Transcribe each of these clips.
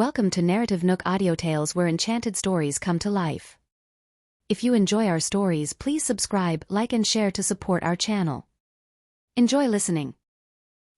Welcome to NarrativeNook Audiotales, where enchanted stories come to life. If you enjoy our stories, please subscribe, like and share to support our channel. Enjoy listening.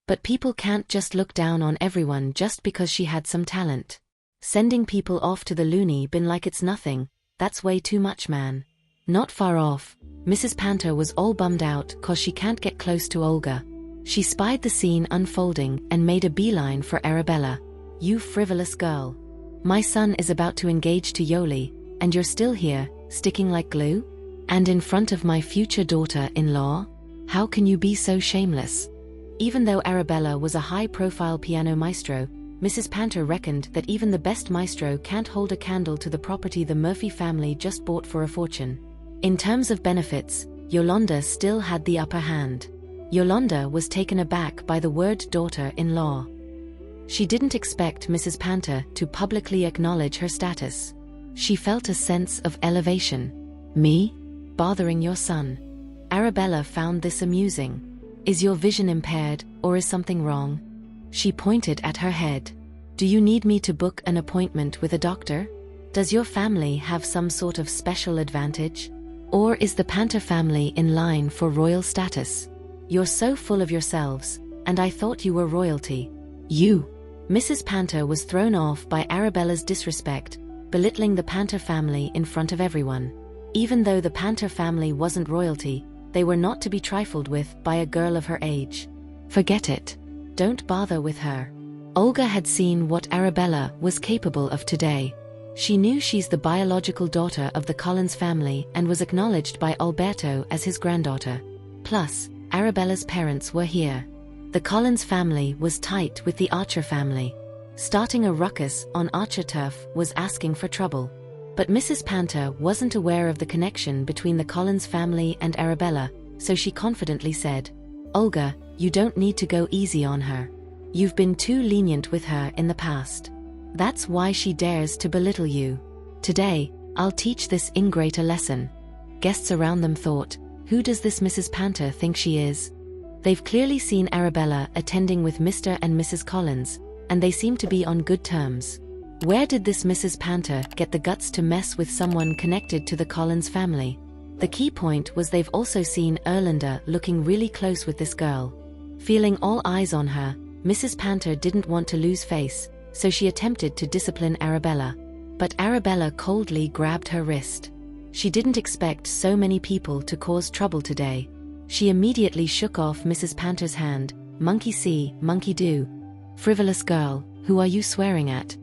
But people can't just look down on everyone just because she had some talent. Sending people off to the loony bin like it's nothing, that's way too much, man. Not far off, Mrs. Panther was all bummed out 'cause she can't get close to Olga. She spied the scene unfolding and made a beeline for Arabella. "You frivolous girl. My son is about to engage to Yoli, and you're still here, sticking like glue? And in front of my future daughter-in-law? How can you be so shameless?" Even though Arabella was a high-profile piano maestro, Mrs. Panther reckoned that even the best maestro can't hold a candle to the property the Murphy family just bought for a fortune. In terms of benefits, Yolanda still had the upper hand. Yolanda was taken aback by the word daughter-in-law. She didn't expect Mrs. Panther to publicly acknowledge her status. She felt a sense of elevation. "Me? Bothering your son?" Arabella found this amusing. "Is your vision impaired, or is something wrong?" She pointed at her head. "Do you need me to book an appointment with a doctor? Does your family have some sort of special advantage? Or is the Panther family in line for royal status? You're so full of yourselves, and I thought you were royalty. You." Mrs. Panther was thrown off by Arabella's disrespect, belittling the Panther family in front of everyone. Even though the Panther family wasn't royalty, they were not to be trifled with by a girl of her age. "Forget it. Don't bother with her." Olga had seen what Arabella was capable of today. She knew she's the biological daughter of the Collins family and was acknowledged by Alberto as his granddaughter. Plus, Arabella's parents were here. The Collins family was tight with the Archer family. Starting a ruckus on Archer turf was asking for trouble. But Mrs. Panther wasn't aware of the connection between the Collins family and Arabella, so she confidently said, "Olga, you don't need to go easy on her. You've been too lenient with her in the past. That's why she dares to belittle you. Today, I'll teach this ingrate a lesson." Guests around them thought, "Who does this Mrs. Panther think she is?" They've clearly seen Arabella attending with Mr. and Mrs. Collins, and they seem to be on good terms. Where did this Mrs. Panther get the guts to mess with someone connected to the Collins family? The key point was they've also seen Erlinda looking really close with this girl. Feeling all eyes on her, Mrs. Panther didn't want to lose face, so she attempted to discipline Arabella. But Arabella coldly grabbed her wrist. She didn't expect so many people to cause trouble today. She immediately shook off Mrs. Panther's hand. "Monkey see, monkey do. Frivolous girl, who are you swearing at?"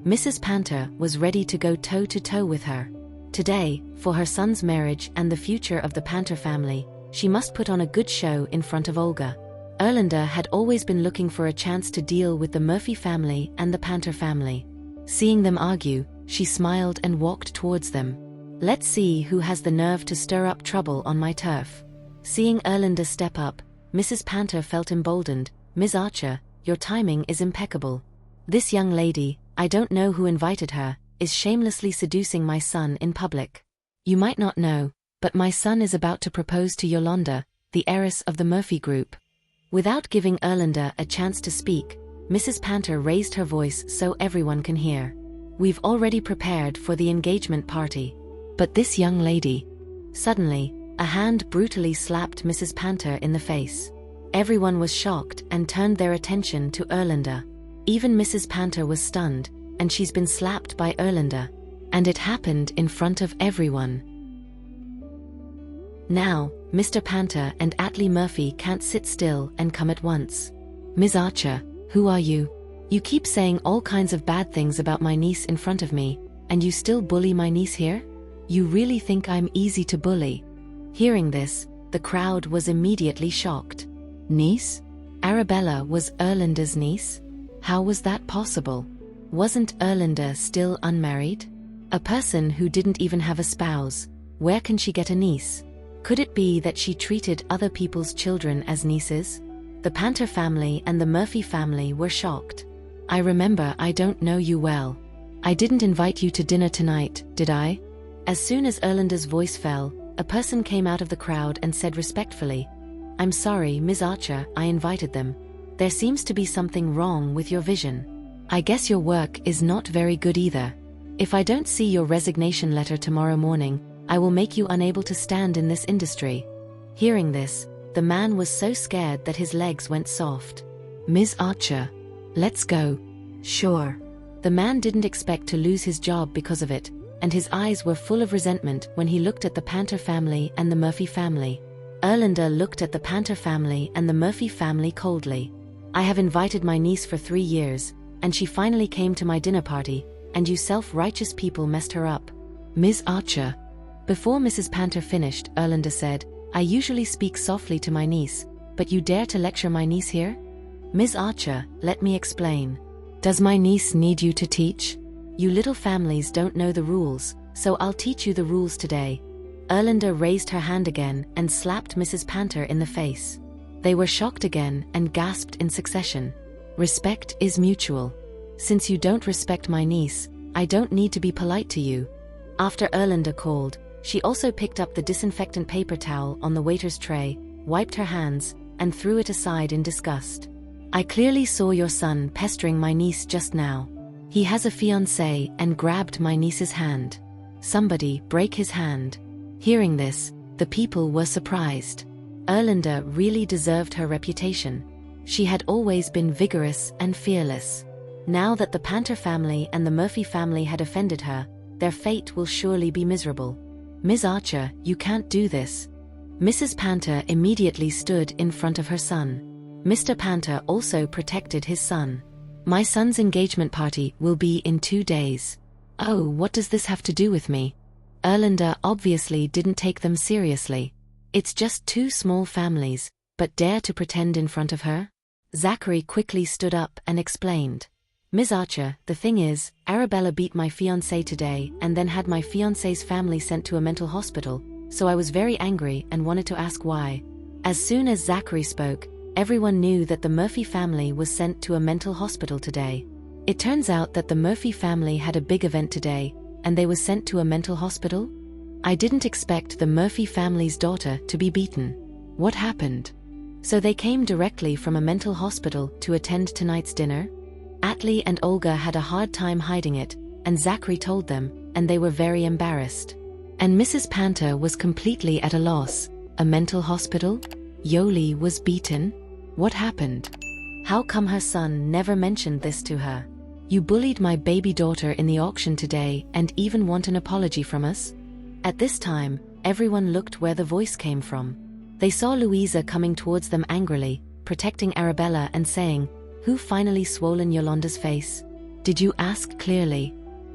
Mrs. Panther was ready to go toe-to-toe with her. Today, for her son's marriage and the future of the Panther family, she must put on a good show in front of Olga. Erlinda had always been looking for a chance to deal with the Murphy family and the Panther family. Seeing them argue, she smiled and walked towards them. "Let's see who has the nerve to stir up trouble on my turf." Seeing Erlinda step up, Mrs. Panther felt emboldened. "Ms. Archer, your timing is impeccable. This young lady, I don't know who invited her, is shamelessly seducing my son in public. You might not know, but my son is about to propose to Yolanda, the heiress of the Murphy group." Without giving Erlinda a chance to speak, Mrs. Panther raised her voice so everyone can hear. "We've already prepared for the engagement party. But this young lady..." Suddenly, a hand brutally slapped Mrs. Panther in the face. Everyone was shocked and turned their attention to Erlinda. Even Mrs. Panther was stunned, and she's been slapped by Erlinda. And it happened in front of everyone. Now, Mr. Panther and Atlee Murphy can't sit still and come at once. "Ms. Archer, who are you? You keep saying all kinds of bad things about my niece in front of me, and you still bully my niece here? You really think I'm easy to bully?" Hearing this, the crowd was immediately shocked. Niece? Arabella was Erlinda's niece? How was that possible? Wasn't Erlinda still unmarried? A person who didn't even have a spouse, where can she get a niece? Could it be that she treated other people's children as nieces? The Panther family and the Murphy family were shocked. "I remember I don't know you well. I didn't invite you to dinner tonight, did I?" As soon as Erlinda's voice fell, a person came out of the crowd and said respectfully, "I'm sorry, Ms. Archer, I invited them. There seems to be something wrong with your vision." I guess your work is not very good either. If I don't see your resignation letter tomorrow morning, I will make you unable to stand in this industry." Hearing this, the man was so scared that his legs went soft. "Ms. Archer, let's go." "Sure." The man didn't expect to lose his job because of it, and his eyes were full of resentment when he looked at the Panther family and the Murphy family. Erlander looked at the Panther family and the Murphy family coldly. "I have invited my niece for 3 years, and she finally came to my dinner party, and you self-righteous people messed her up." "Ms. Archer." Before Mrs. Panther finished, Erlander said, "I usually speak softly to my niece, but you dare to lecture my niece here?" "Ms. Archer, let me explain. Does my niece need you to teach? You little families don't know the rules, so I'll teach you the rules today." Erlander raised her hand again and slapped Mrs. Panther in the face. They were shocked again and gasped in succession. "Respect is mutual. Since you don't respect my niece, I don't need to be polite to you." After Erlander called, she also picked up the disinfectant paper towel on the waiter's tray, wiped her hands, and threw it aside in disgust. "I clearly saw your son pestering my niece just now. He has a fiancée," and grabbed my niece's hand. "Somebody break his hand." Hearing this, the people were surprised. Erlander really deserved her reputation. She had always been vigorous and fearless. Now that the Panther family and the Murphy family had offended her, their fate will surely be miserable. "Ms. Archer, you can't do this." Mrs. Panther immediately stood in front of her son. Mr. Panther also protected his son. "My son's engagement party will be in 2 days. Oh, what does this have to do with me?" Erlander obviously didn't take them seriously. It's just 2 small families, but dare to pretend in front of her? Zachary quickly stood up and explained. "Ms. Archer, the thing is, Arabella beat my fiancé today and then had my fiancé's family sent to a mental hospital, so I was very angry and wanted to ask why." As soon as Zachary spoke, everyone knew that the Murphy family was sent to a mental hospital today. It turns out that the Murphy family had a big event today, and they were sent to a mental hospital? I didn't expect the Murphy family's daughter to be beaten. What happened? So they came directly from a mental hospital to attend tonight's dinner? Atlee and Olga had a hard time hiding it, and Zachary told them, and they were very embarrassed. And Mrs. Panther was completely at a loss. A mental hospital? Yoli was beaten? What happened? How come her son never mentioned this to her? "You bullied my baby daughter in the auction today and even want an apology from us?" At this time, everyone looked where the voice came from. They saw Louisa coming towards them angrily, protecting Arabella and saying, "Who finally swollen Yolanda's face? Did you ask clearly?"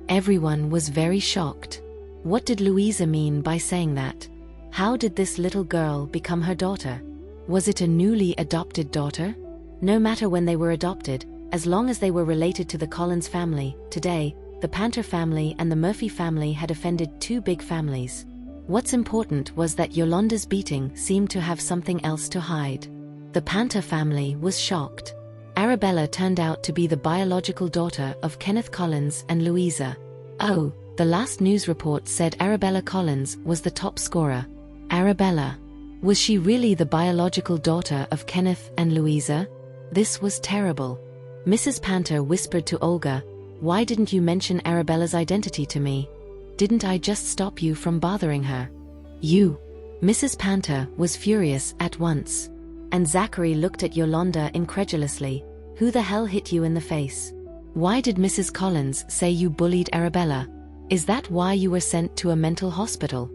Everyone was very shocked. What did Louisa mean by saying that? How did this little girl become her daughter? Was it a newly adopted daughter? No matter when they were adopted, as long as they were related to the Collins family, today, the Panther family and the Murphy family had offended 2 big families. What's important was that Yolanda's beating seemed to have something else to hide. The Panther family was shocked. Arabella turned out to be the biological daughter of Kenneth Collins and Louisa. Oh, the last news report said Arabella Collins was the top scorer. Arabella. Was she really the biological daughter of Kenneth and Louisa? This was terrible. Mrs. Panther whispered to Olga, "Why didn't you mention Arabella's identity to me? Didn't I just stop you from bothering her?" "You." Mrs. Panther was furious at once. And Zachary looked at Yolanda incredulously. "Who the hell hit you in the face? Why did Mrs. Collins say you bullied Arabella? Is that why you were sent to a mental hospital?"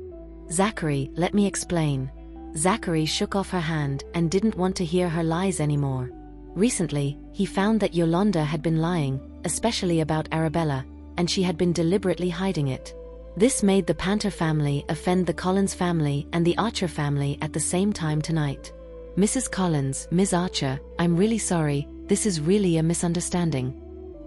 "Zachary, let me explain." Zachary shook off her hand and didn't want to hear her lies anymore. Recently, he found that Yolanda had been lying, especially about Arabella, and she had been deliberately hiding it. This made the Panther family offend the Collins family and the Archer family at the same time tonight. "Mrs. Collins, Ms. Archer, I'm really sorry, this is really a misunderstanding."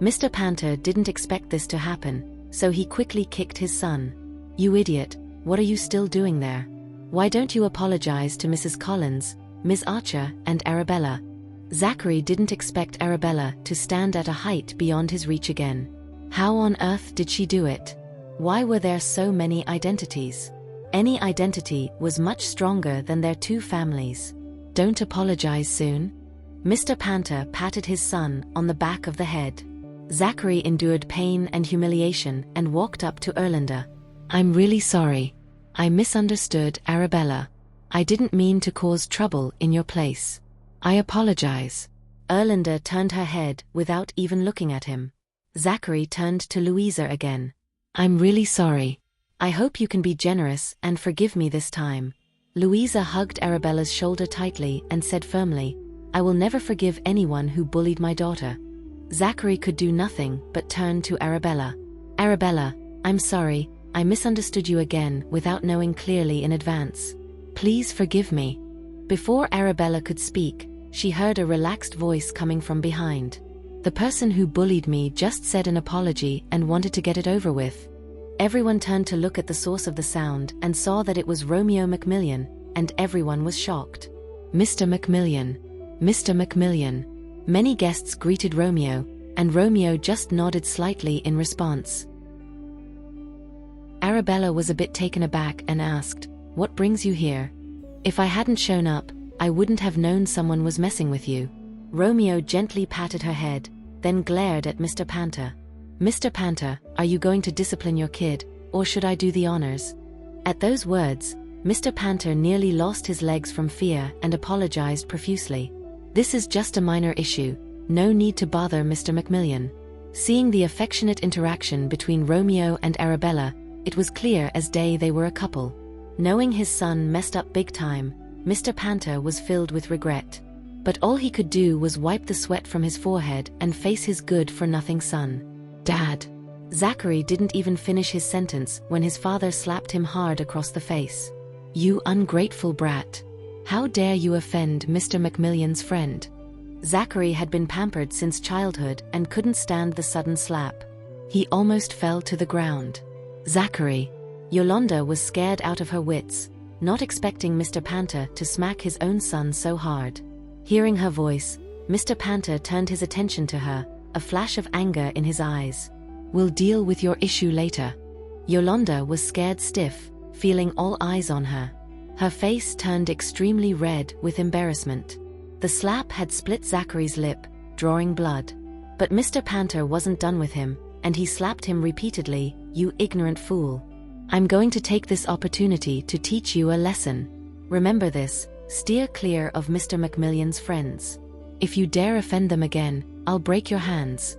Mr. Panther didn't expect this to happen, so he quickly kicked his son. "You idiot, what are you still doing there? Why don't you apologize to Mrs. Collins, Ms. Archer, and Arabella?" Zachary didn't expect Arabella to stand at a height beyond his reach again. How on earth did she do it? Why were there so many identities? Any identity was much stronger than their 2 families. "Don't apologize soon." Mr. Panther patted his son on the back of the head. Zachary endured pain and humiliation and walked up to Erlinda. "I'm really sorry. I misunderstood, Arabella. I didn't mean to cause trouble in your place. I apologize." Erlinda turned her head without even looking at him. Zachary turned to Louisa again. "I'm really sorry. I hope you can be generous and forgive me this time." Louisa hugged Arabella's shoulder tightly and said firmly, "I will never forgive anyone who bullied my daughter." Zachary could do nothing but turn to Arabella. "Arabella, I'm sorry, I misunderstood you again without knowing clearly in advance. Please forgive me." Before Arabella could speak, she heard a relaxed voice coming from behind. "The person who bullied me just said an apology and wanted to get it over with." Everyone turned to look at the source of the sound and saw that it was Romeo Macmillan, and everyone was shocked. "Mr. Macmillan! Mr. Macmillan!" Many guests greeted Romeo, and Romeo just nodded slightly in response. Arabella was a bit taken aback and asked, "What brings you here? If I hadn't shown up, I wouldn't have known someone was messing with you." Romeo gently patted her head, then glared at Mr. Panther. "Mr. Panther, are you going to discipline your kid, or should I do the honors?" At those words, Mr. Panther nearly lost his legs from fear and apologized profusely. "This is just a minor issue, no need to bother Mr. Macmillan." Seeing the affectionate interaction between Romeo and Arabella, it was clear as day they were a couple. Knowing his son messed up big time, Mr. Panther was filled with regret. But all he could do was wipe the sweat from his forehead and face his good-for-nothing son. "Dad." Zachary didn't even finish his sentence when his father slapped him hard across the face. "You ungrateful brat. How dare you offend Mr. Macmillan's friend?" Zachary had been pampered since childhood and couldn't stand the sudden slap. He almost fell to the ground. "Zachary." Yolanda was scared out of her wits, not expecting Mr. Panther to smack his own son so hard. Hearing her voice, Mr. Panther turned his attention to her, a flash of anger in his eyes. "We'll deal with your issue later." Yolanda was scared stiff, feeling all eyes on her. Her face turned extremely red with embarrassment. The slap had split Zachary's lip, drawing blood. But Mr. Panther wasn't done with him, and he slapped him repeatedly. "You ignorant fool. I'm going to take this opportunity to teach you a lesson. Remember this, steer clear of Mr. Macmillan's friends. If you dare offend them again, I'll break your hands."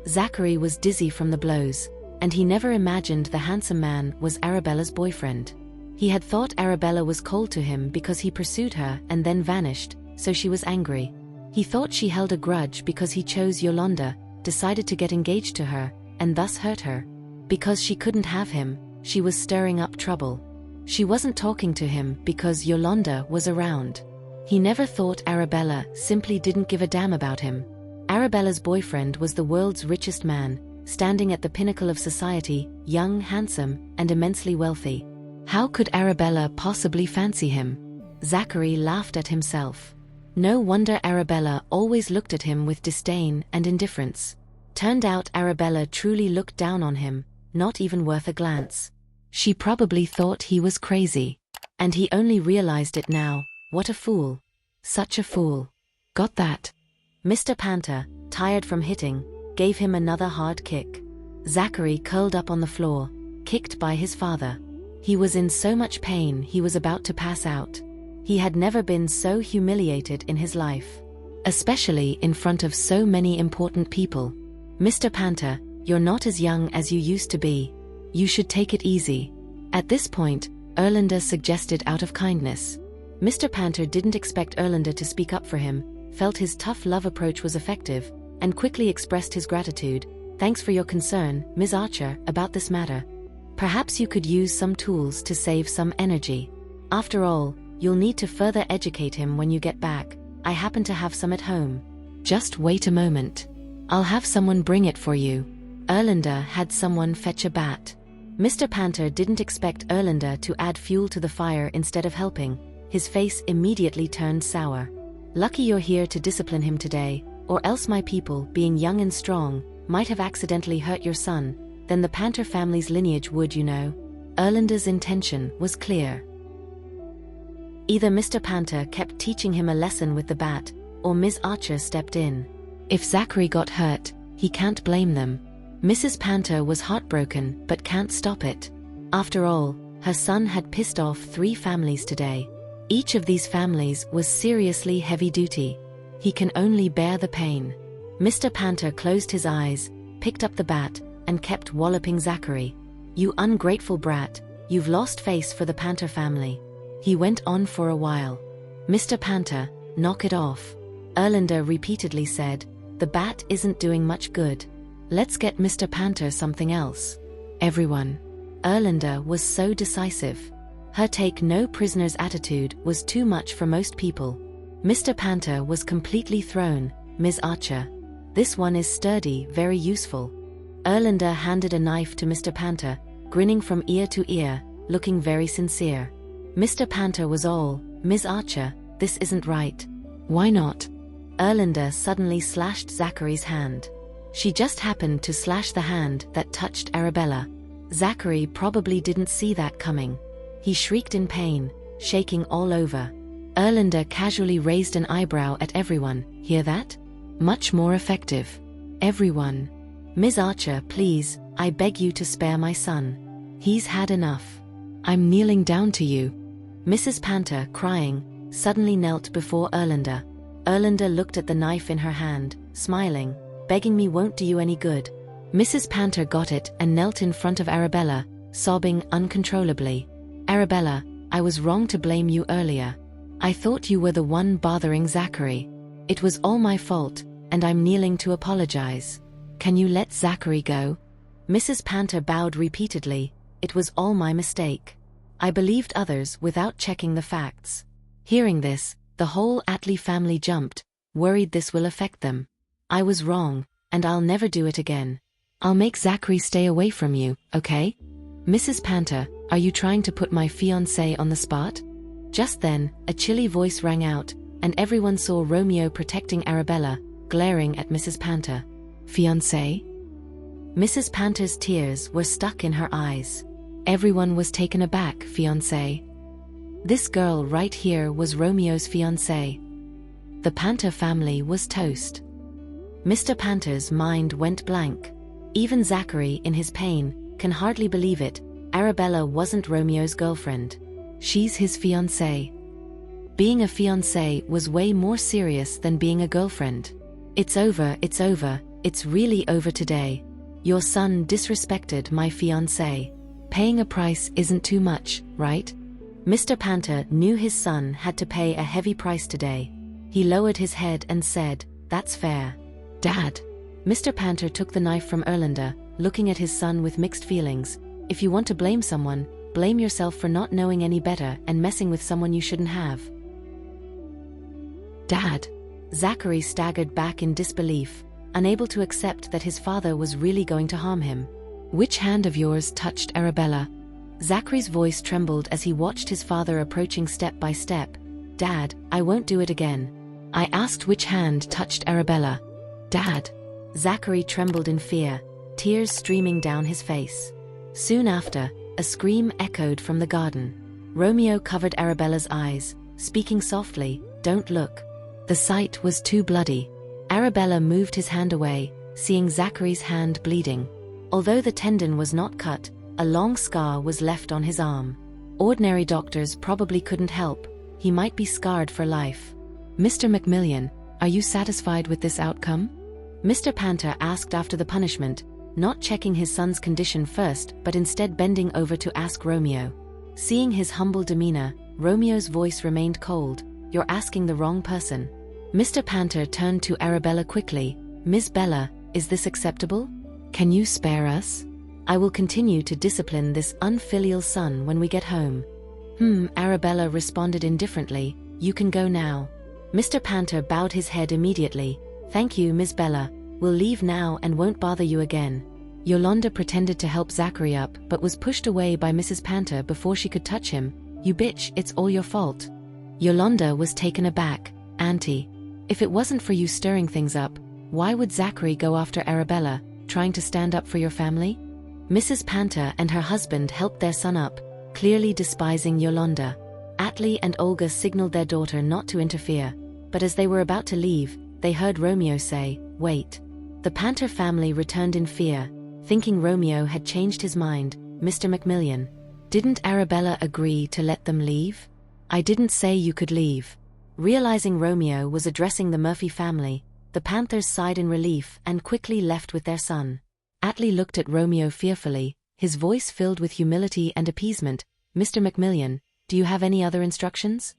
Zachary was dizzy from the blows, and he never imagined the handsome man was Arabella's boyfriend. He had thought Arabella was cold to him because he pursued her and then vanished, so she was angry. He thought she held a grudge because he chose Yolanda, decided to get engaged to her, and thus hurt her. Because she couldn't have him, she was stirring up trouble. She wasn't talking to him because Yolanda was around. He never thought Arabella simply didn't give a damn about him. Arabella's boyfriend was the world's richest man, standing at the pinnacle of society, young, handsome, and immensely wealthy. How could Arabella possibly fancy him? Zachary laughed at himself. No wonder Arabella always looked at him with disdain and indifference. Turned out Arabella truly looked down on him, not even worth a glance. She probably thought he was crazy. And he only realized it now. What a fool. Such a fool. Got that? Mr. Panther, tired from hitting, gave him another hard kick. Zachary curled up on the floor, kicked by his father. He was in so much pain he was about to pass out. He had never been so humiliated in his life. Especially in front of so many important people. "Mr. Panther, you're not as young as you used to be. You should take it easy." At this point, Erlinda suggested out of kindness. Mr. Panther didn't expect Erlinda to speak up for him, felt his tough love approach was effective, and quickly expressed his gratitude. "Thanks for your concern, Ms. Archer, about this matter. Perhaps you could use some tools to save some energy. After all, you'll need to further educate him when you get back. I happen to have some at home." "Just wait a moment. I'll have someone bring it for you." Erlinda had someone fetch a bat. Mr. Panther didn't expect Erlinda to add fuel to the fire instead of helping. His face immediately turned sour. "Lucky you're here to discipline him today, or else my people, being young and strong, might have accidentally hurt your son. Then the Panther family's lineage would, you know." Erlinda's intention was clear. Either Mr. Panther kept teaching him a lesson with the bat, or Ms. Archer stepped in. If Zachary got hurt, He can't blame them. Mrs. Panther was heartbroken but can't stop it. After all, her son had pissed off 3 families today. Each of these families was seriously heavy-duty. He can only bear the pain. Mr. Panther closed his eyes, picked up the bat, and kept walloping Zachary. "You ungrateful brat, you've lost face for the Panther family." He went on for a while. "Mr. Panther, knock it off," Erlinda repeatedly said. "The bat isn't doing much good. Let's get Mr. Panther something else." Everyone. Erlinda was so decisive. Her take no prisoners attitude was too much for most people. Mr. Panther was completely thrown. "Ms. Archer. This one is sturdy, very useful." Erlinda handed a knife to Mr. Panther, grinning from ear to ear, looking very sincere. Mr. Panther was all, "Ms. Archer, this isn't right." "Why not?" Erlinda suddenly slashed Zachary's hand. She just happened to slash the hand that touched Arabella. Zachary probably didn't see that coming. He shrieked in pain, shaking all over. Erlinda casually raised an eyebrow at everyone. "Hear that? Much more effective." Everyone. "Ms. Archer, please, I beg you to spare my son. He's had enough. I'm kneeling down to you." Mrs. Panther, crying, suddenly knelt before Erlinda. Erlinda looked at the knife in her hand, smiling. "Begging me won't do you any good." Mrs. Panther got it and knelt in front of Arabella, sobbing uncontrollably. "Arabella, I was wrong to blame you earlier. I thought you were the one bothering Zachary. It was all my fault, and I'm kneeling to apologize. Can you let Zachary go?" Mrs. Panther bowed repeatedly. "It was all my mistake. I believed others without checking the facts." Hearing this, the whole Attlee family jumped, worried this will affect them. "I was wrong, and I'll never do it again. I'll make Zachary stay away from you, okay?" "Mrs. Panther, are you trying to put my fiancé on the spot?" Just then, a chilly voice rang out, and everyone saw Romeo protecting Arabella, glaring at Mrs. Panther. "Fiancé?" Mrs. Panther's tears were stuck in her eyes. Everyone was taken aback. "Fiancé? This girl right here was Romeo's fiancé." The Panther family was toast. Mr. Panther's mind went blank. Even Zachary, in his pain, can hardly believe it. Arabella wasn't Romeo's girlfriend. She's his fiancé. Being a fiancé was way more serious than being a girlfriend. "It's over, it's over, it's really over today. Your son disrespected my fiancé. Paying a price isn't too much, right?" Mr. Panther knew his son had to pay a heavy price today. He lowered his head and said, "That's fair." "Dad." Mr. Panther took the knife from Erlinda, looking at his son with mixed feelings. "If you want to blame someone, blame yourself for not knowing any better and messing with someone you shouldn't have." "Dad." Zachary staggered back in disbelief, unable to accept that his father was really going to harm him. "Which hand of yours touched Arabella?" Zachary's voice trembled as he watched his father approaching step by step. "Dad, I won't do it again. I asked which hand touched Arabella." "Dad." Zachary trembled in fear, tears streaming down his face. Soon after, a scream echoed from the garden. Romeo covered Arabella's eyes, speaking softly, "Don't look." The sight was too bloody. Arabella moved his hand away, seeing Zachary's hand bleeding. Although the tendon was not cut, a long scar was left on his arm. Ordinary doctors probably couldn't help. He might be scarred for life. "Mr. Macmillan, are you satisfied with this outcome?" Mr. Panther asked after the punishment, not checking his son's condition first but instead bending over to ask Romeo. Seeing his humble demeanor, Romeo's voice remained cold. "You're asking the wrong person." Mr. Panther turned to Arabella quickly. "Ms. Bella, is this acceptable? Can you spare us? I will continue to discipline this unfilial son when we get home." Arabella responded indifferently. "You can go now." Mr. Panther bowed his head immediately. "Thank you, Ms. Bella. We'll leave now and won't bother you again." Yolanda pretended to help Zachary up but was pushed away by Mrs. Panther before she could touch him. "You bitch, it's all your fault." Yolanda was taken aback. "Auntie, if it wasn't for you stirring things up, why would Zachary go after Arabella, trying to stand up for your family?" Mrs. Panther and her husband helped their son up, clearly despising Yolanda. Attlee and Olga signaled their daughter not to interfere, but as they were about to leave, they heard Romeo say, "Wait." The Panther family returned in fear, thinking Romeo had changed his mind. Mr. Macmillan, didn't Arabella agree to let them leave? I didn't say you could leave. Realizing Romeo was addressing the Murphy family, the Panthers sighed in relief and quickly left with their son. Atlee looked at Romeo fearfully, his voice filled with humility and appeasement. Mr. Macmillan, do you have any other instructions?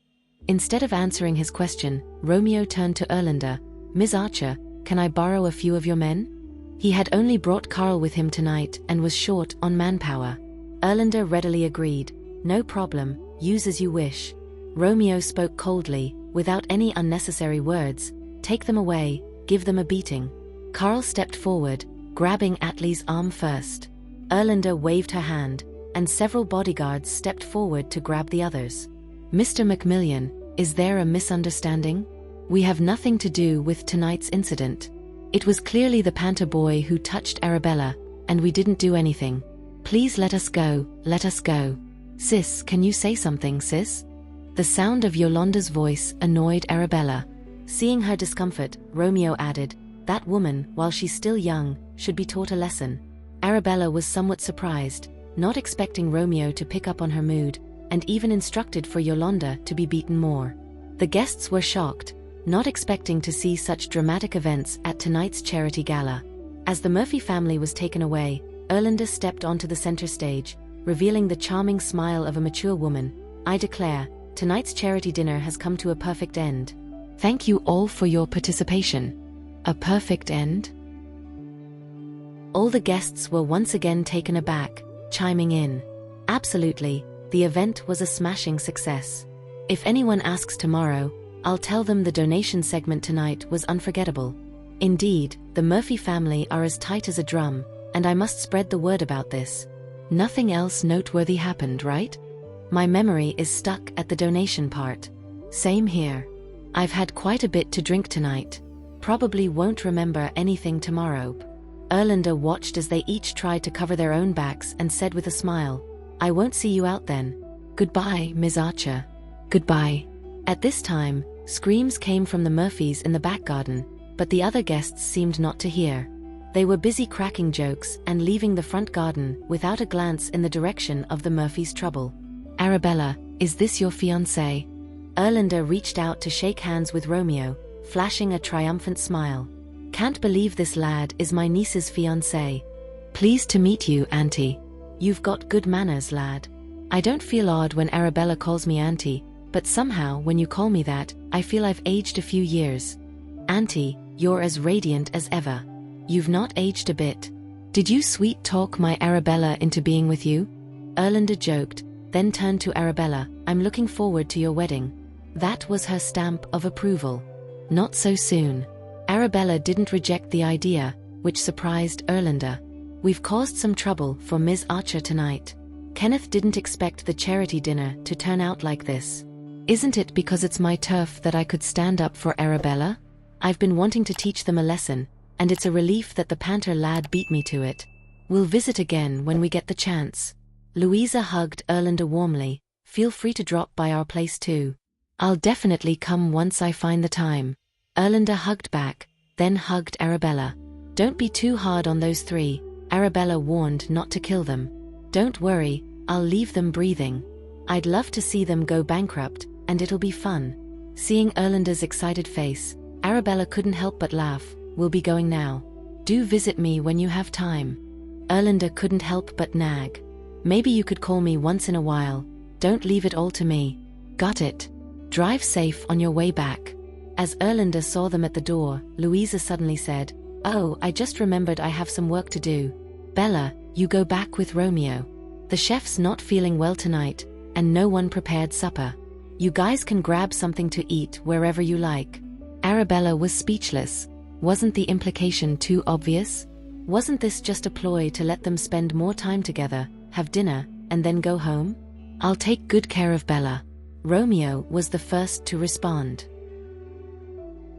Instead of answering his question, Romeo turned to Erlinda. Ms. Archer, can I borrow a few of your men? He had only brought Carl with him tonight and was short on manpower. Erlinda readily agreed. No problem, use as you wish. Romeo spoke coldly, without any unnecessary words. Take them away, give them a beating. Carl stepped forward, grabbing Atlee's arm first. Erlinda waved her hand, and several bodyguards stepped forward to grab the others. Mr. Macmillan, is there a misunderstanding? We have nothing to do with tonight's incident. It was clearly the Panther boy who touched Arabella, and we didn't do anything. Please let us go, let us go. Sis, can you say something, sis? The sound of Yolanda's voice annoyed Arabella. Seeing her discomfort, Romeo added, that woman, while she's still young, should be taught a lesson. Arabella was somewhat surprised, not expecting Romeo to pick up on her mood, and even instructed for Yolanda to be beaten more. The guests were shocked, not expecting to see such dramatic events at tonight's charity gala. As the Murphy family was taken away, Erlinda stepped onto the center stage, revealing the charming smile of a mature woman. I declare, tonight's charity dinner has come to a perfect end. Thank you all for your participation. A perfect end? All the guests were once again taken aback, chiming in. Absolutely, the event was a smashing success. If anyone asks tomorrow, I'll tell them the donation segment tonight was unforgettable. Indeed, the Murphy family are as tight as a drum, and I must spread the word about this. Nothing else noteworthy happened, right? My memory is stuck at the donation part. Same here. I've had quite a bit to drink tonight. Probably won't remember anything tomorrow. Erlinda watched as they each tried to cover their own backs and said with a smile, I won't see you out then. Goodbye, Ms. Archer. Goodbye. At this time, screams came from the Murphys in the back garden, but the other guests seemed not to hear. They were busy cracking jokes and leaving the front garden without a glance in the direction of the Murphys' trouble. Arabella, is this your fiancé? Erlinda reached out to shake hands with Romeo, flashing a triumphant smile. Can't believe this lad is my niece's fiancé. Pleased to meet you, Auntie. You've got good manners, lad. I don't feel odd when Arabella calls me Auntie, but somehow when you call me that, I feel I've aged a few years. Auntie, you're as radiant as ever. You've not aged a bit. Did you sweet-talk my Arabella into being with you? Erlinda joked, then turned to Arabella. I'm looking forward to your wedding. That was her stamp of approval. Not so soon. Arabella didn't reject the idea, which surprised Erlinda. We've caused some trouble for Ms. Archer tonight. Kenneth didn't expect the charity dinner to turn out like this. Isn't it because it's my turf that I could stand up for Arabella? I've been wanting to teach them a lesson, and it's a relief that the Panther lad beat me to it. We'll visit again when we get the chance. Louisa hugged Erlinda warmly. Feel free to drop by our place too. I'll definitely come once I find the time. Erlinda hugged back, then hugged Arabella. Don't be too hard on those three, Arabella warned not to kill them. Don't worry, I'll leave them breathing. I'd love to see them go bankrupt, and it'll be fun. Seeing Erlinda's excited face, Arabella couldn't help but laugh. We'll be going now. Do visit me when you have time. Erlinda couldn't help but nag. Maybe you could call me once in a while. Don't leave it all to me. Got it. Drive safe on your way back. As Erlinda saw them at the door, Louisa suddenly said, Oh, I just remembered I have some work to do. Bella, you go back with Romeo. The chef's not feeling well tonight, and no one prepared supper. You guys can grab something to eat wherever you like. Arabella was speechless. Wasn't the implication too obvious? Wasn't this just a ploy to let them spend more time together, have dinner, and then go home? I'll take good care of Bella. Romeo was the first to respond.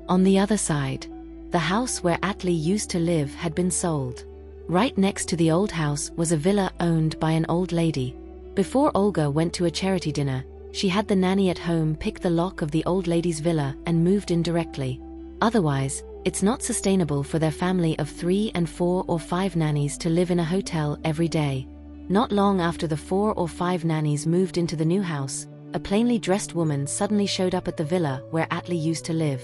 On the other side, the house where Atlee used to live had been sold. Right next to the old house was a villa owned by an old lady. Before Olga went to a charity dinner, she had the nanny at home pick the lock of the old lady's villa and moved in directly. Otherwise, It's not sustainable for their family of 3 and 4 or 5 nannies to live in a hotel every day. Not long after the 4 or 5 nannies moved into the new house, a plainly dressed woman suddenly showed up at the villa where Atlee used to live.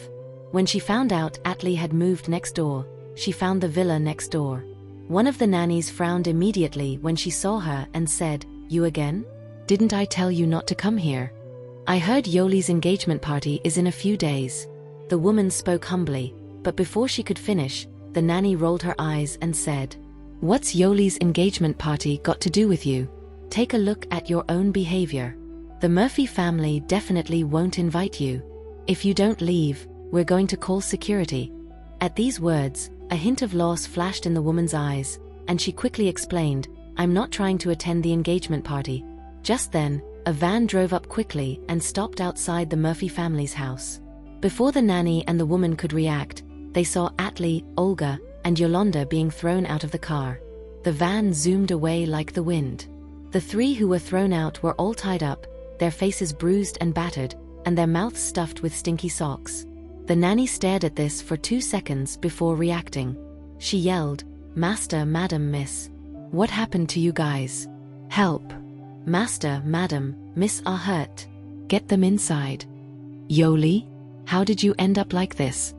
When she found out Atlee had moved next door, she found the villa next door. One of the nannies frowned immediately when she saw her and said, "You again? Didn't I tell you not to come here? I heard Yoli's engagement party is in a few days." The woman spoke humbly, but before she could finish, the nanny rolled her eyes and said, "What's Yoli's engagement party got to do with you? Take a look at your own behavior. The Murphy family definitely won't invite you. If you don't leave, we're going to call security." At these words, a hint of loss flashed in the woman's eyes, and she quickly explained, "I'm not trying to attend the engagement party." Just then, a van drove up quickly and stopped outside the Murphy family's house. Before the nanny and the woman could react, they saw Atlee, Olga, and Yolanda being thrown out of the car. The van zoomed away like the wind. The 3 who were thrown out were all tied up, their faces bruised and battered, and their mouths stuffed with stinky socks. The nanny stared at this for 2 seconds before reacting. She yelled, "Master, madam, miss. What happened to you guys? Help. Master, madam, miss are hurt. Get them inside." "Yoli? How did you end up like this?"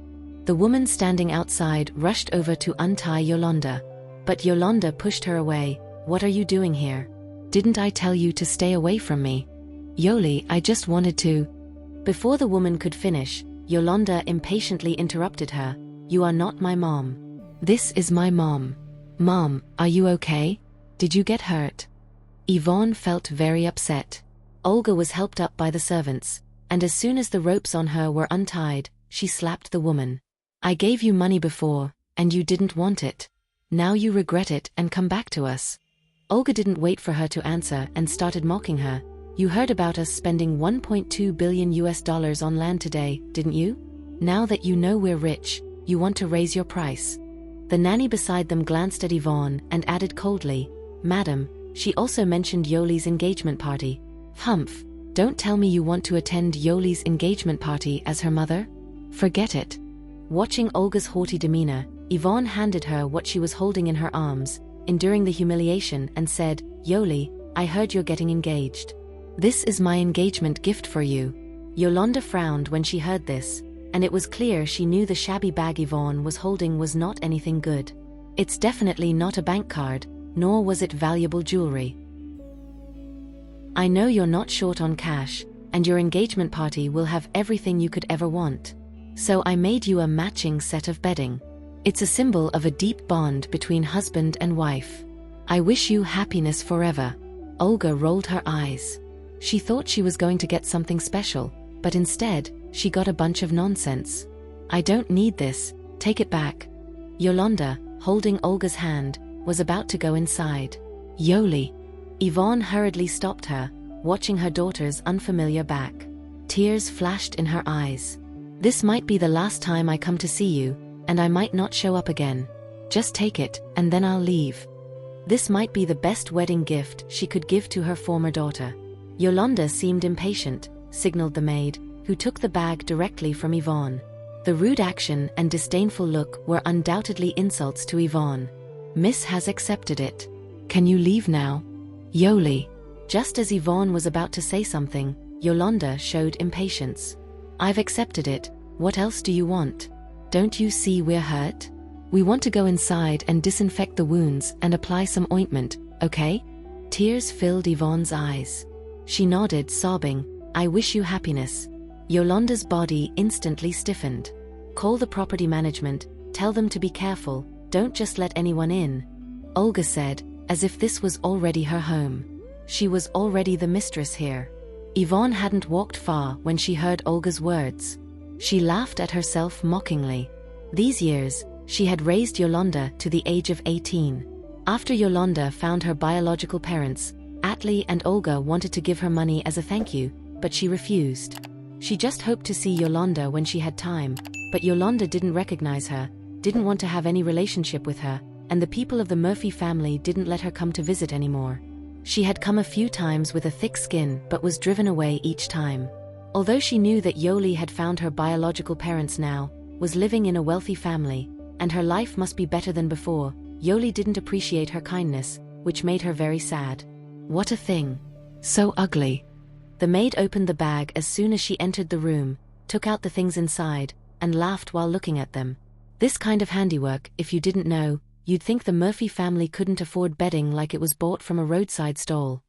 The woman standing outside rushed over to untie Yolanda. But Yolanda pushed her away. "What are you doing here? Didn't I tell you to stay away from me?" "Yoli, I just wanted to..." Before the woman could finish, Yolanda impatiently interrupted her. "You are not my mom. This is my mom. Mom, are you okay? Did you get hurt?" Yvonne felt very upset. Olga was helped up by the servants, and as soon as the ropes on her were untied, she slapped the woman. "I gave you money before, and you didn't want it. Now you regret it and come back to us." Olga didn't wait for her to answer and started mocking her. "You heard about us spending $1.2 billion on land today, didn't you? Now that you know we're rich, you want to raise your price." The nanny beside them glanced at Yvonne and added coldly, "Madam, she also mentioned Yoli's engagement party. Humph, don't tell me you want to attend Yoli's engagement party as her mother? Forget it." Watching Olga's haughty demeanor, Yvonne handed her what she was holding in her arms, enduring the humiliation, and said, "Yoli, I heard you're getting engaged. This is my engagement gift for you." Yolanda frowned when she heard this, and it was clear she knew the shabby bag Yvonne was holding was not anything good. It's definitely not a bank card, nor was it valuable jewelry. "I know you're not short on cash, and your engagement party will have everything you could ever want. So I made you a matching set of bedding. It's a symbol of a deep bond between husband and wife. I wish you happiness forever." Olga rolled her eyes. She thought she was going to get something special, but instead, she got a bunch of nonsense. "I don't need this, take it back." Yolanda, holding Olga's hand, was about to go inside. "Yoli." Yvonne hurriedly stopped her, watching her daughter's unfamiliar back. Tears flashed in her eyes. "This might be the last time I come to see you, and I might not show up again. Just take it, and then I'll leave." This might be the best wedding gift she could give to her former daughter. Yolanda seemed impatient, signaled the maid, who took the bag directly from Yvonne. The rude action and disdainful look were undoubtedly insults to Yvonne. "Miss has accepted it. Can you leave now?" "Yoli." Just as Yvonne was about to say something, Yolanda showed impatience. "I've accepted it, what else do you want? Don't you see we're hurt? We want to go inside and disinfect the wounds and apply some ointment, okay?" Tears filled Yvonne's eyes. She nodded, sobbing, "I wish you happiness." Yolanda's body instantly stiffened. "Call the property management, tell them to be careful, don't just let anyone in," Olga said, as if this was already her home. She was already the mistress here. Yvonne hadn't walked far when she heard Olga's words. She laughed at herself mockingly. These years, she had raised Yolanda to the age of 18. After Yolanda found her biological parents, Atlee and Olga wanted to give her money as a thank you, but she refused. She just hoped to see Yolanda when she had time, but Yolanda didn't recognize her, didn't want to have any relationship with her, and the people of the Murphy family didn't let her come to visit anymore. She had come a few times with a thick skin but was driven away each time. Although she knew that Yoli had found her biological parents now, was living in a wealthy family, and her life must be better than before. Yoli didn't appreciate her kindness, which made her very sad. What a thing. So ugly. The maid opened the bag as soon as she entered the room, took out the things inside, and laughed while looking at them. This kind of handiwork, if you didn't know, you'd think the Murphy family couldn't afford bedding like it was bought from a roadside stall.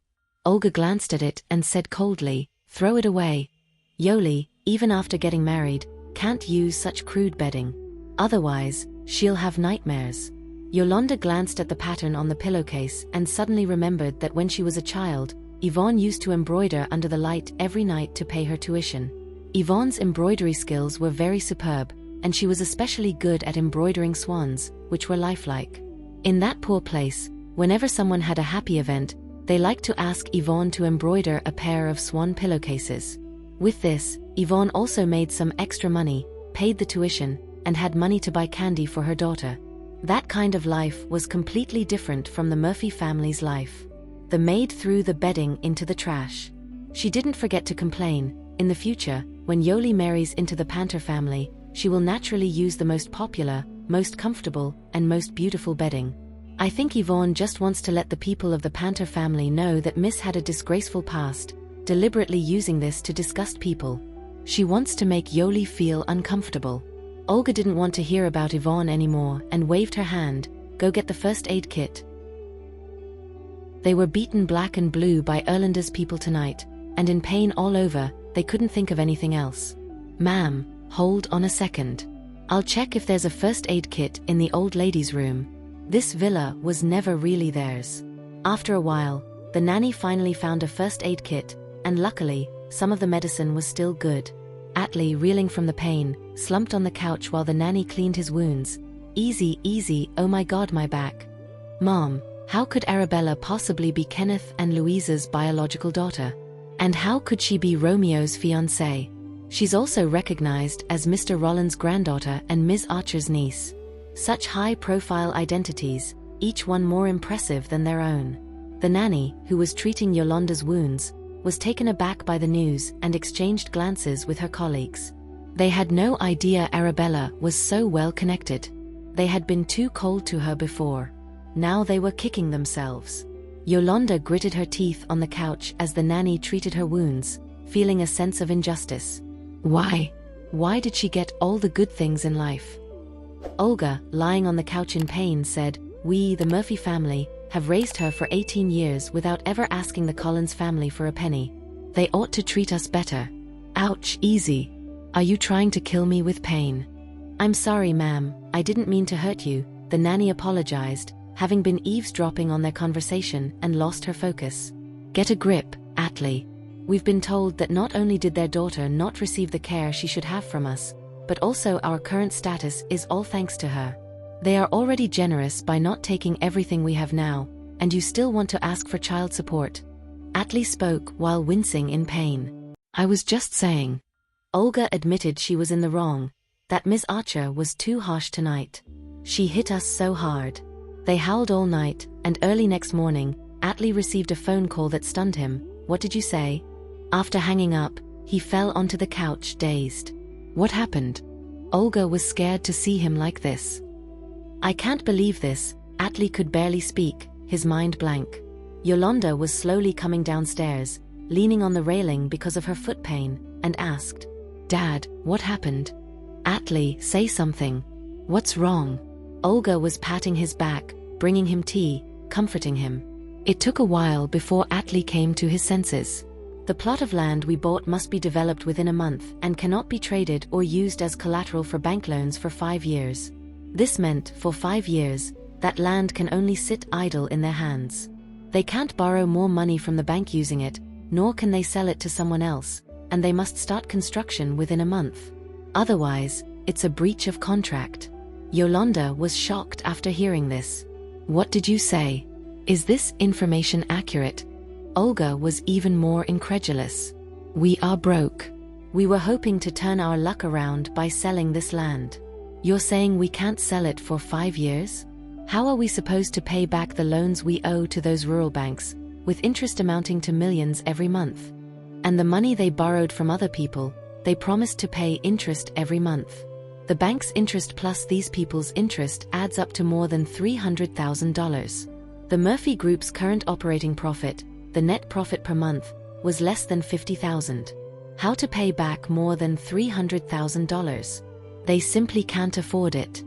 Olga glanced at it and said coldly, "Throw it away. Yoli, even after getting married, can't use such crude bedding. Otherwise, she'll have nightmares." Yolanda glanced at the pattern on the pillowcase and suddenly remembered that when she was a child, Yvonne used to embroider under the light every night to pay her tuition. Yvonne's embroidery skills were very superb, and she was especially good at embroidering swans, which were lifelike. In that poor place, whenever someone had a happy event, they liked to ask Yvonne to embroider a pair of swan pillowcases. With this, Yvonne also made some extra money, paid the tuition, and had money to buy candy for her daughter. That kind of life was completely different from the Murphy family's life. The maid threw the bedding into the trash. She didn't forget to complain, in the future, when Yoli marries into the Panther family, she will naturally use the most popular, most comfortable, and most beautiful bedding. I think Yvonne just wants to let the people of the Panther family know that Miss had a disgraceful past, deliberately using this to disgust people. She wants to make Yoli feel uncomfortable. Olga didn't want to hear about Yvonne anymore and waved her hand, "Go get the first aid kit." They were beaten black and blue by Erlander's people tonight, and in pain all over, they couldn't think of anything else. "Ma'am, hold on a second. I'll check if there's a first aid kit in the old lady's room." This villa was never really theirs. After a while, the nanny finally found a first aid kit, and luckily, some of the medicine was still good. Atlee, reeling from the pain, slumped on the couch while the nanny cleaned his wounds. "Easy, easy, oh my God, my back." "Mom, how could Arabella possibly be Kenneth and Louisa's biological daughter? And how could she be Romeo's fiancée? She's also recognized as Mr. Rolland's granddaughter and Ms. Archer's niece. Such high-profile identities, each one more impressive than their own." The nanny, who was treating Yolanda's wounds, was taken aback by the news and exchanged glances with her colleagues. They had no idea Arabella was so well connected. They had been too cold to her before. Now they were kicking themselves. Yolanda gritted her teeth on the couch as the nanny treated her wounds, feeling a sense of injustice. Why? Why did she get all the good things in life? Olga, lying on the couch in pain, said, "We, the Murphy family, have raised her for 18 years without ever asking the Collins family for a penny. They ought to treat us better." "Ouch, easy. Are you trying to kill me with pain?" "I'm sorry, ma'am, I didn't mean to hurt you," the nanny apologized, having been eavesdropping on their conversation and lost her focus. "Get a grip, Atlee. We've been told that not only did their daughter not receive the care she should have from us, but also our current status is all thanks to her. They are already generous by not taking everything we have now, and you still want to ask for child support." Atlee spoke while wincing in pain. "I was just saying." Olga admitted she was in the wrong, that Miss Archer was too harsh tonight. "She hit us so hard." They howled all night, and early next morning, Atlee received a phone call that stunned him. "What did you say?" After hanging up, he fell onto the couch, dazed. What happened? Olga was scared to see him like this. "I can't believe this." Atlee could barely speak, his mind blank. Yolanda was slowly coming downstairs, leaning on the railing because of her foot pain, and asked, "Dad, what happened?" "Atlee, say something. What's wrong?" Olga was patting his back, bringing him tea, comforting him. It took a while before Atlee came to his senses. "The plot of land we bought must be developed within a month and cannot be traded or used as collateral for bank loans for 5 years. This meant, for 5 years, that land can only sit idle in their hands. They can't borrow more money from the bank using it, nor can they sell it to someone else, and they must start construction within a month. Otherwise, it's a breach of contract." Yolanda was shocked after hearing this. "What did you say? Is this information accurate?" Olga was even more incredulous. "We are broke. We were hoping to turn our luck around by selling this land. You're saying we can't sell it for 5 years? How are we supposed to pay back the loans we owe to those rural banks, with interest amounting to millions every month? And the money they borrowed from other people, they promised to pay interest every month. The bank's interest plus these people's interest adds up to more than $300,000. The Murphy Group's current operating profit, the net profit per month, was less than $50,000. How to pay back more than $300,000? They simply can't afford it.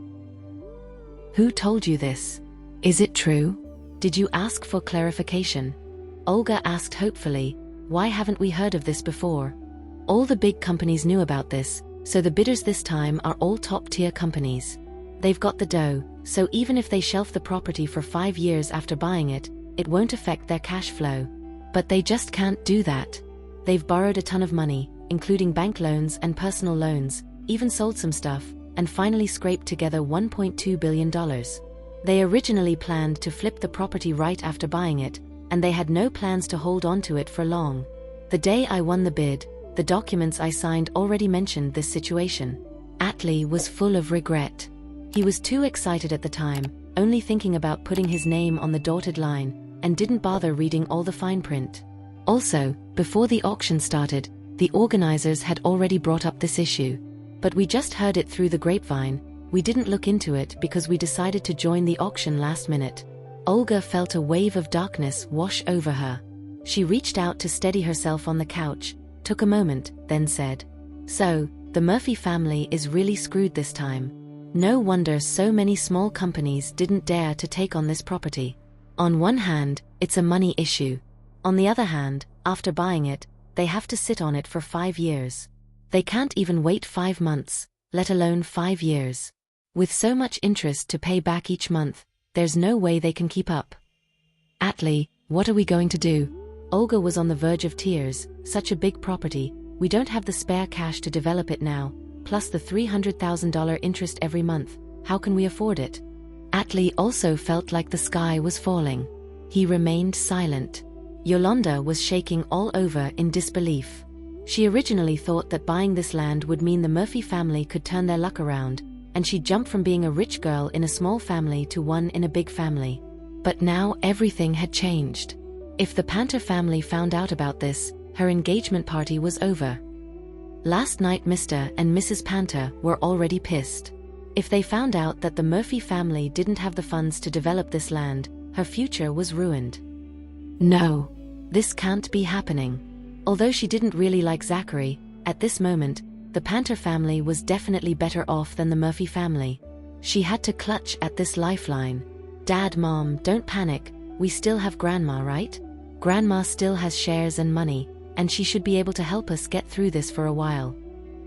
Who told you this? Is it true? Did you ask for clarification? Olga asked hopefully, why haven't we heard of this before? All the big companies knew about this, so the bidders this time are all top-tier companies. They've got the dough, so even if they shelf the property for 5 years after buying it, it won't affect their cash flow. But they just can't do that. They've borrowed a ton of money, including bank loans and personal loans, even sold some stuff, and finally scraped together $1.2 billion. They originally planned to flip the property right after buying it, and they had no plans to hold on to it for long. The day I won the bid, the documents I signed already mentioned this situation. Atlee was full of regret. He was too excited at the time, only thinking about putting his name on the dotted line, and didn't bother reading all the fine print. Also, before the auction started, the organizers had already brought up this issue. But we just heard it through the grapevine. We didn't look into it because we decided to join the auction last minute. Olga felt a wave of darkness wash over her. She reached out to steady herself on the couch, took a moment, then said, "So, the Murphy family is really screwed this time. No wonder so many small companies didn't dare to take on this property. On one hand, it's a money issue. On the other hand, after buying it, they have to sit on it for 5 years. They can't even wait 5 months, let alone 5 years. With so much interest to pay back each month, there's no way they can keep up." "Atlee, what are we going to do?" Olga was on the verge of tears. "Such a big property, we don't have the spare cash to develop it now, plus the $300,000 interest every month. How can we afford it?" Atlee also felt like the sky was falling. He remained silent. Yolanda was shaking all over in disbelief. She originally thought that buying this land would mean the Murphy family could turn their luck around, and she'd jump from being a rich girl in a small family to one in a big family. But now everything had changed. If the Panther family found out about this, her engagement party was over. Last night Mr. and Mrs. Panther were already pissed. If they found out that the Murphy family didn't have the funds to develop this land, her future was ruined. No, this can't be happening. Although she didn't really like Zachary, at this moment, the Panther family was definitely better off than the Murphy family. She had to clutch at this lifeline. "Dad, Mom, don't panic, we still have Grandma, right? Grandma still has shares and money, and she should be able to help us get through this for a while."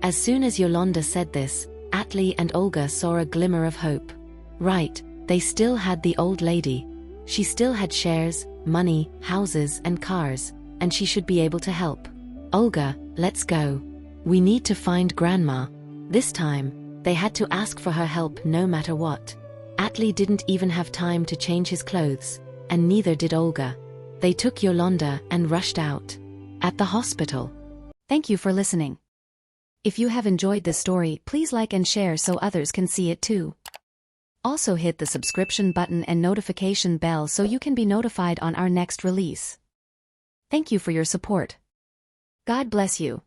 As soon as Yolanda said this, Atlee and Olga saw a glimmer of hope. Right, they still had the old lady. She still had shares, money, houses and cars, and she should be able to help. "Olga, let's go. We need to find Grandma." This time, they had to ask for her help no matter what. Atlee didn't even have time to change his clothes, and neither did Olga. They took Yolanda and rushed out. At the hospital. Thank you for listening. If you have enjoyed this story, please like and share so others can see it too. Also hit the subscription button and notification bell so you can be notified on our next release. Thank you for your support. God bless you.